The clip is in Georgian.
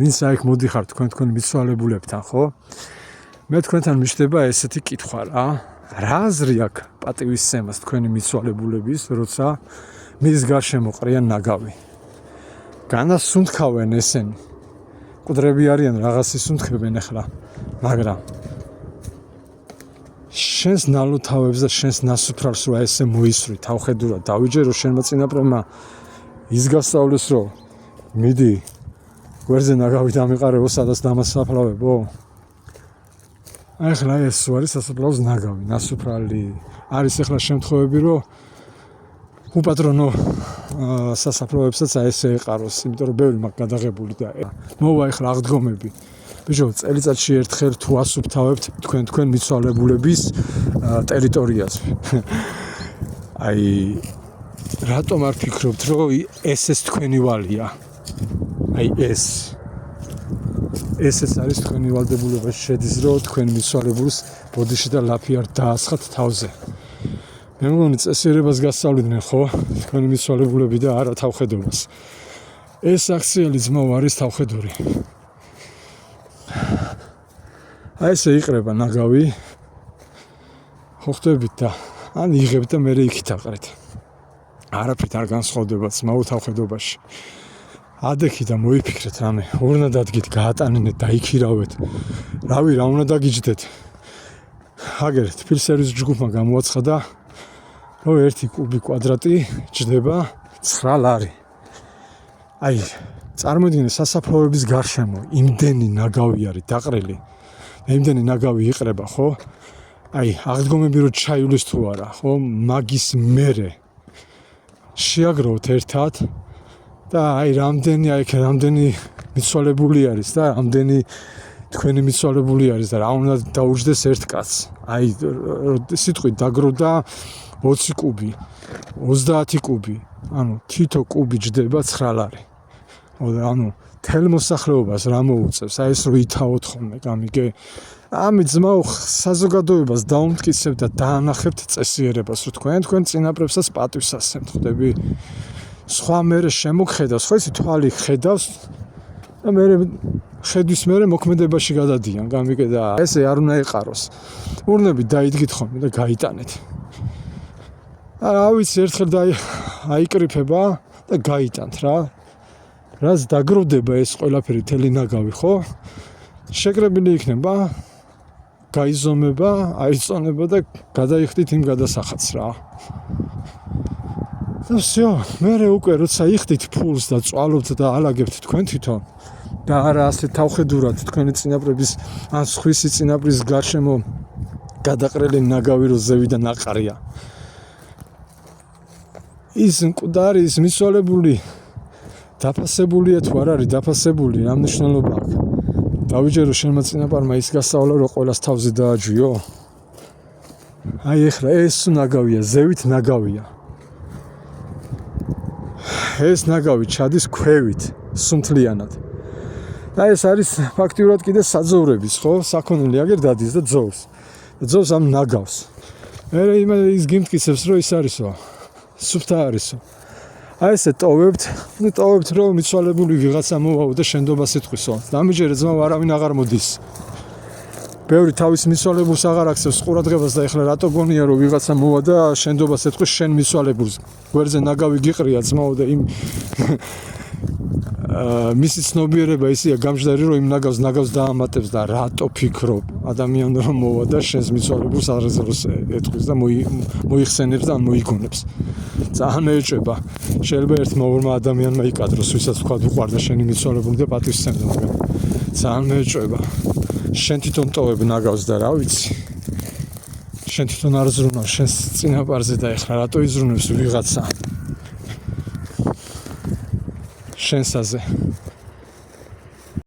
ვინც აი იქ მოდიხარ თქვენ მიცვალებულებთან, ხო? მე თქვენთან მიჩნდება ესეთი კითხვა რა. რა აზრი აქვს პატივისცემას თქვენი მიცვალებულების, როცა მის გარშემო ყრიან ნაგავი? განასუნთქავენ ესენი. მკვდრები არიან, რაღაც ისუნთქებენ ახლა, მაგრამ შენს ნალოთავებს და შენს ნასუფრალს რა ესე მოისვრი, თავხედურად დავიჯერო შენმა წინაპრებმა ის გასწავლეს, რომ მიდი გვერდზე ნაგავი დამიყარეო, სადაც დამასაფლავებო. ახლა ეს არის სასაფლაოს ნაგავი, ნასუფრალი. არის ახლა შემთხვევები, რომ უპატრონო სასაფლაოებსაც ესე ეყაროს, იმიტომ რომ ბევრი მაგ გადაღებული და მოვა ახლა აღდგომები. ბიჭო, წელიწადში ერთხელ თუ ასუფთავებთ თქვენ მიცვალებულების ტერიტორიას. აი რატომ არ ფიქრობთ, რომ ეს თქვენი ვალია? აი ესეც არის თქვენი ვალდებულება, შედის, რომ თქვენ მიცვალებულს ბოდიში და ლაფი არ დაასხათ თავზე. მე მგონი წესიერებას გასწავლიდნენ, ხო? თქვენი მიცვალებულები და არა თავხედობას. ეს აქციელი ძმაო არის თავხედური. აი ესე იყრება ნაგავი. ხო ხდებით და ან იღებთ და მე იქით აყრეთ. არაფრით არ განსხვავდება ძმაო თავხედობაში. ადექი და მოიფიქრეთ რამე, ორნა დადგით, გაატანინეთ, დაიქირავეთ. რავი, რა უნდა დაგიჯდეთ. აგერეთ, ფილსერის ჯგუფმა გამოაცხადა, რომ 1 კუბი კვადრატი ჯდება 9 ლარი. აი, წარმოიდგინე სასაფლაოების გარშემო იმდენი ნაგავი არის დაყრილი. იმდენი ნაგავი იყრება, ხო? აი, აღდგომები რო ჩაივლის თუ არა, ხო? მაგის მერე შეაგროვოთ ერთად და აი რამდენი მიცვალებული არის და რამდენი თქვენი მიცვალებული არის და რა უნდა დაუჯდეს ერთ კაცს. აი სიტყვით დაგროვდა 20 კუბი, 30 კუბი, ანუ თითო კუბი ჯდება 9 ლარი. ანუ თელ მოსახლეობას რა მოუწევს? აი ეს რო ითავოთ ხოლმე, გამიგე? ამით ძმაო საზოგადოებას დაუმტკიცებთ და დაანახებთ წესიერებას, რომ თქვენ წინაპრებსაც პატივს ასცემთ, ხვდები? სხვა მერე შემოგხედავს, ხო ისი თვალი ხედავს და მერე ხედვის მერე მოქმედებაში გადადიან, გამიგე და ესე არ უნდა ეყაროს. ურნებით დაიდგით ხოლმე და გაიტანეთ. რა ვიცი, ერთხელ აიკრიფება და გაიტანთ რა. რაც დაგროვდება ეს ყველაფერი თელი ნაგავი, ხო? შეკრებილი იქნება, გაიზომება, აიწონება და გადაიხდით იმ გადასახადს რა. და всё, მერე უკვე როცა იხდით ფულს და წვალობთ და ალაგებთ თქვენ თვითონ და არა ასე თავხედურად თქვენი წინაპრების ან სხვისი წინაპრის გარშემო გადაყრელი ნაგავი რო ზევიდან აყარია. ის მკვდარი, ის მიცვალებული დაფასებულია თუ არ არის დაფასებული, რა მნიშვნელობა აქვს? დავიჯერო შენმა წინაპარმა ის გასწავლა, რომ ყველას თავზე დააჯვიო. აი ეხლა ეს ნაგავია, ზევით ნაგავია. ეს ნაგავი ჩადის ქვევით, სუნთლიანად. და ეს არის ფაქტიურად კიდე საძოვრების, ხო? საქონელი აგერ დადის და ძოვს. და ძოვს ამ ნაგავს. მერე ის გიმტკიცებს, რომ ის არისო, სუფთა არისო. აი ესე ტოვებთ, რომ მიცვალებული ვიღაცა მოვაო და შენდობას ეთქვისო. დამიჯერე ძმაო, არავინ აღარ მოდის. ბევრი თავის მიცვალებულს აღარ აქცევს ყურადღებას და ეხლა რატო გონია რომ ვიღაცა მოვა და შენდობას ეთქვის შენ მიცვალებულს. გვერდზე ნაგავი გიყრია ძმაო და იმ მისი ცნობიერება ისია გამჯდარი რომ იმ ნაგავს დაამატებს და რატო ფიქრობ ადამიანი რომ მოვა და შენს მიცვალებულს აღრეზერვს ეთქვის და მოიხსენებს და მოიგონებს. ძალიან მეეჭება. შეიძლება ერთმა ორმა ადამიანმა იკადროს, ვისაც თქვა უყვარდა შენი მიცვალებული და პატივისცემდა, მაგრამ ძალიან მეეჭება. შენ თვითონ ტოვებ ნაგავს და რა ვიცი. შენ თვითონ არ ზრუნავ შენს წინაპარზე და ეხლა რატო იზრუნებს ვიღაცა შენსაზე.